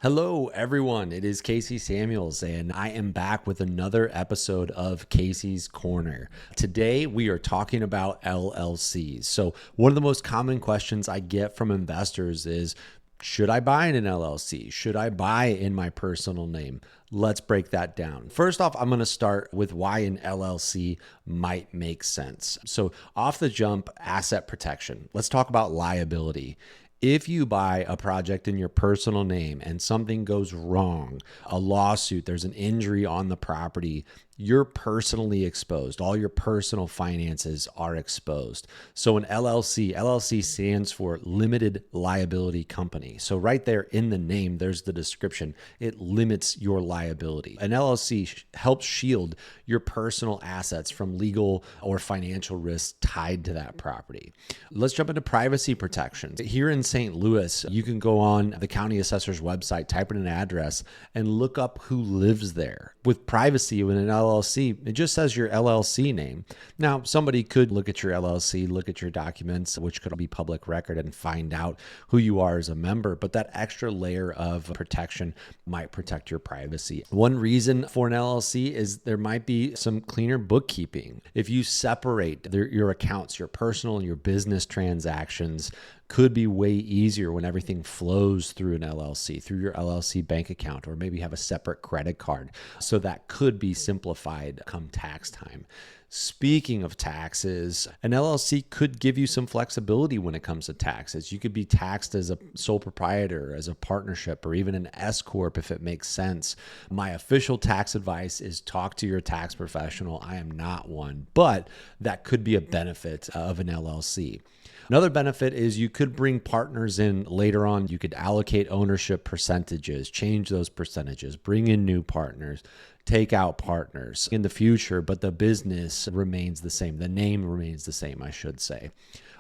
Hello, everyone. It is Casey Samuels, and I am back with another episode of Casey's Corner. Today, we are talking about LLCs. So, one of the most common questions I get from investors is, should I buy in an LLC? Should I buy in my personal name? Let's break that down. First off, I'm going to start with why an LLC might make sense. So, off the jump, asset protection. Let's talk about liability. If you buy a project in your personal name and something goes wrong, a lawsuit, there's an injury on the property, you're personally exposed. All your personal finances are exposed. So an LLC stands for Limited Liability Company. So right there in the name, there's the description. It limits your liability. An LLC helps shield your personal assets from legal or financial risks tied to that property. Let's jump into privacy protections. Here in St. Louis, you can go on the county assessor's website, type in an address, and look up who lives there. With privacy, with an LLC, it just says your LLC name. Now, somebody could look at your LLC, look at your documents, which could be public record, and find out who you are as a member, but that extra layer of protection might protect your privacy. One reason for an LLC is there might be some cleaner bookkeeping. If you separate your accounts, your personal and your business transactions, could be way easier when everything flows through an LLC, through your LLC bank account, or maybe have a separate credit card. So that could be simplified come tax time. Speaking of taxes, an LLC could give you some flexibility when it comes to taxes. You could be taxed as a sole proprietor, as a partnership, or even an S Corp if it makes sense. My official tax advice is talk to your tax professional. I am not one, but that could be a benefit of an LLC. Another benefit is you could bring partners in later on. You could allocate ownership percentages, change those percentages, bring in new partners, take out partners in the future, but the business remains the same. The name remains the same, I should say.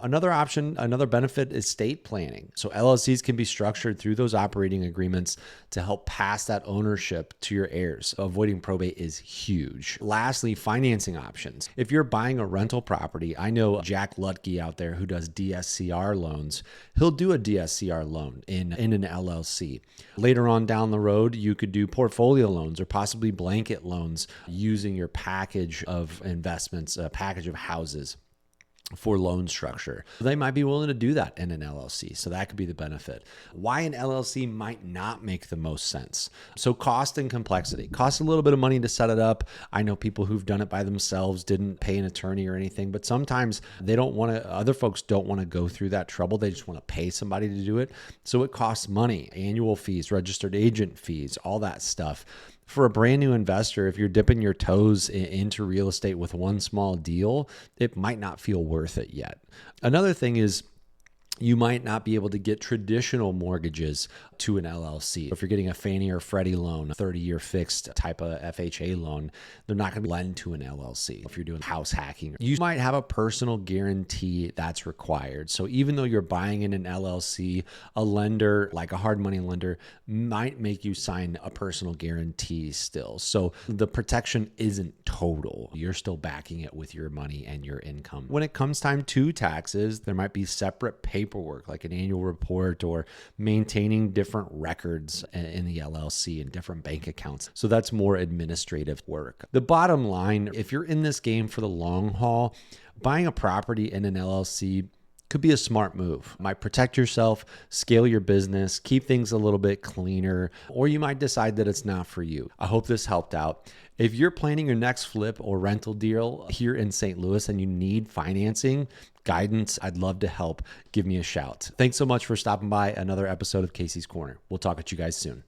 Another option, another benefit is estate planning. So LLCs can be structured through those operating agreements to help pass that ownership to your heirs. Avoiding probate is huge. Lastly, financing options. If you're buying a rental property, I know Jack Lutke out there who does DSCR loans. He'll do a DSCR loan in an LLC. Later on down the road, you could do portfolio loans or possibly blanket loans using your package of investments, a package of houses for loan structure. They might be willing to do that in an LLC. So that could be the benefit. Why an LLC might not make the most sense. So cost and complexity. Costs a little bit of money to set it up. I know people who've done it by themselves, didn't pay an attorney or anything, but sometimes they don't want to, other folks don't want to go through that trouble. They just want to pay somebody to do it. So it costs money, annual fees, registered agent fees, all that stuff. For a brand new investor, if you're dipping your toes into real estate with one small deal, it might not feel worth it yet. Another thing is you might not be able to get traditional mortgages to an LLC. If you're getting a Fannie or Freddie loan, a 30-year fixed type of FHA loan, they're not going to lend to an LLC. If you're doing house hacking, you might have a personal guarantee that's required. So even though you're buying in an LLC, a lender, like a hard money lender, might make you sign a personal guarantee still. So the protection isn't total. You're still backing it with your money and your income. When it comes time to taxes, there might be separate paperwork like an annual report or maintaining different records in the LLC and different bank accounts. So that's more administrative work. The bottom line, if you're in this game for the long haul, buying a property in an LLC could be a smart move. Might protect yourself, scale your business, keep things a little bit cleaner, or you might decide that it's not for you. I hope this helped out. If you're planning your next flip or rental deal here in St. Louis and you need financing, guidance, I'd love to help. Give me a shout. Thanks so much for stopping by another episode of Casey's Corner. We'll talk at you guys soon.